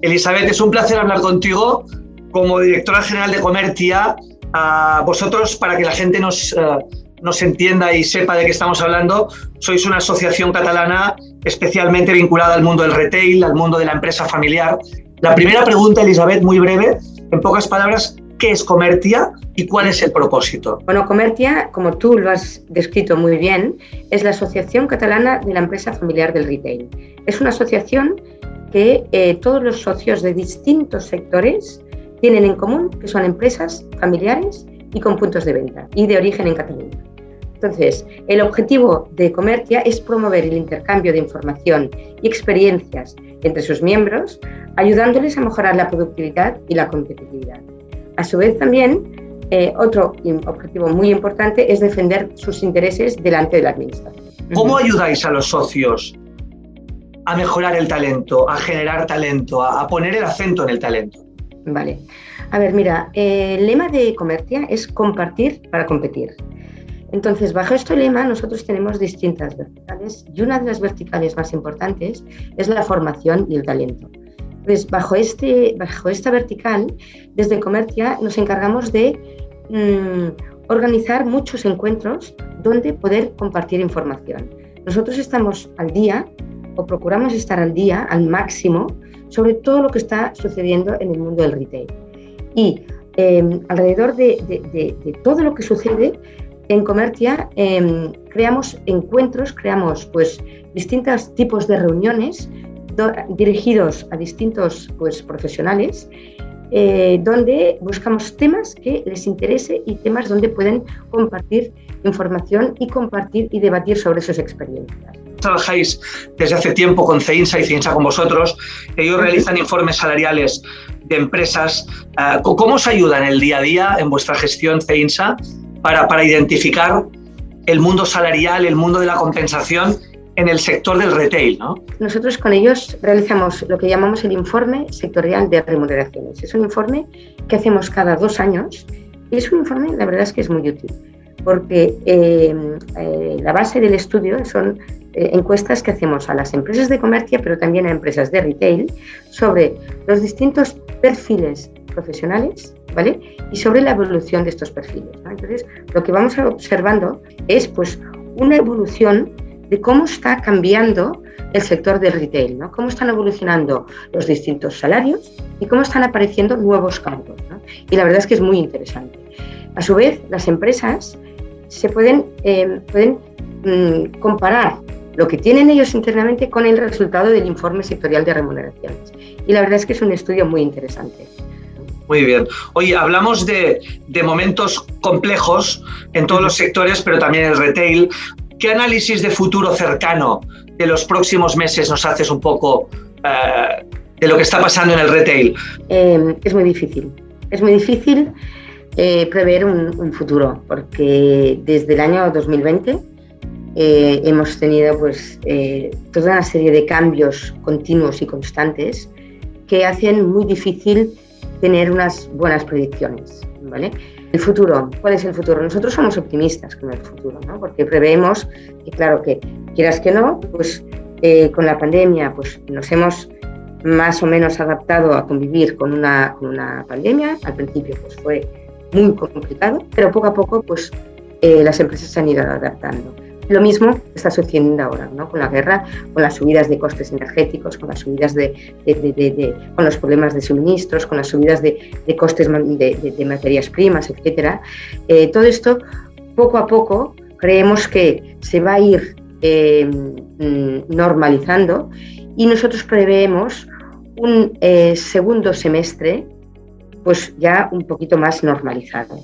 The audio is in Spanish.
Elizabeth, es un placer hablar contigo como directora general de Comertia. Vosotros, para que la gente nos entienda y sepa de qué estamos hablando, sois una asociación catalana especialmente vinculada al mundo del retail, al mundo de la empresa familiar. La primera pregunta, Elizabeth, muy breve, en pocas palabras, ¿qué es Comertia y cuál es el propósito? Bueno, Comertia, como tú lo has descrito muy bien, es la Asociación Catalana de la Empresa Familiar del Retail. Es una asociación que todos los socios de distintos sectores tienen en común, que son empresas familiares y con puntos de venta y de origen en Cataluña. Entonces, el objetivo de Comertia es promover el intercambio de información y experiencias entre sus miembros, ayudándoles a mejorar la productividad y la competitividad. A su vez, también, otro objetivo muy importante es defender sus intereses delante de la administración. ¿Cómo ayudáis a los socios a mejorar el talento, a generar talento, a poner el acento en el talento? Vale. A ver, mira, el lema de Comertia es compartir para competir. Entonces, bajo este lema nosotros tenemos distintas verticales y una de las verticales más importantes es la formación y el talento. Entonces, bajo esta vertical, desde Comertia nos encargamos de organizar muchos encuentros donde poder compartir información. Nosotros estamos al día, o procuramos estar al día, al máximo, sobre todo lo que está sucediendo en el mundo del retail. Y alrededor de todo lo que sucede, en Comertia creamos encuentros, creamos pues distintos tipos de reuniones dirigidos a distintos profesionales, donde buscamos temas que les interese y temas donde pueden compartir información y compartir y debatir sobre sus experiencias. Trabajáis desde hace tiempo con CEINSA y CEINSA con vosotros. Ellos realizan informes salariales de empresas. ¿Cómo os ayuda en el día a día, en vuestra gestión CEINSA, para identificar el mundo salarial, el mundo de la compensación en el sector del retail, ¿no? Nosotros con ellos realizamos lo que llamamos el informe sectorial de remuneraciones. Es un informe que hacemos cada 2 años y es un informe, la verdad es que es muy útil, porque la base del estudio son encuestas que hacemos a las empresas de Comertia, pero también a empresas de retail, sobre los distintos perfiles profesionales, ¿vale? Y sobre la evolución de estos perfiles, ¿no? Entonces, lo que vamos observando es pues una evolución de cómo está cambiando el sector del retail, ¿no? Cómo están evolucionando los distintos salarios y cómo están apareciendo nuevos campos, ¿no? Y la verdad es que es muy interesante. A su vez, las empresas se pueden comparar lo que tienen ellos internamente con el resultado del informe sectorial de remuneraciones. Y la verdad es que es un estudio muy interesante. Muy bien. Oye, hablamos de momentos complejos en todos los sectores, pero también en el retail. ¿Qué análisis de futuro cercano de los próximos meses nos haces un poco de lo que está pasando en el retail? Es muy difícil. Es muy difícil prever un futuro, porque desde el año 2020 hemos tenido toda una serie de cambios continuos y constantes que hacen muy difícil tener unas buenas predicciones, ¿vale? El futuro, ¿cuál es el futuro? Nosotros somos optimistas con el futuro, ¿no? Porque preveemos que, claro, que quieras que no, con la pandemia nos hemos más o menos adaptado a convivir con una pandemia. Al principio fue muy complicado, pero poco a poco las empresas se han ido adaptando. Lo mismo está sucediendo ahora, ¿no? Con la guerra, con las subidas de costes energéticos, con las subidas con los problemas de suministros, con las subidas de costes de materias primas, etcétera. Todo esto, poco a poco, creemos que se va a ir normalizando y nosotros preveemos un segundo semestre ya un poquito más normalizado.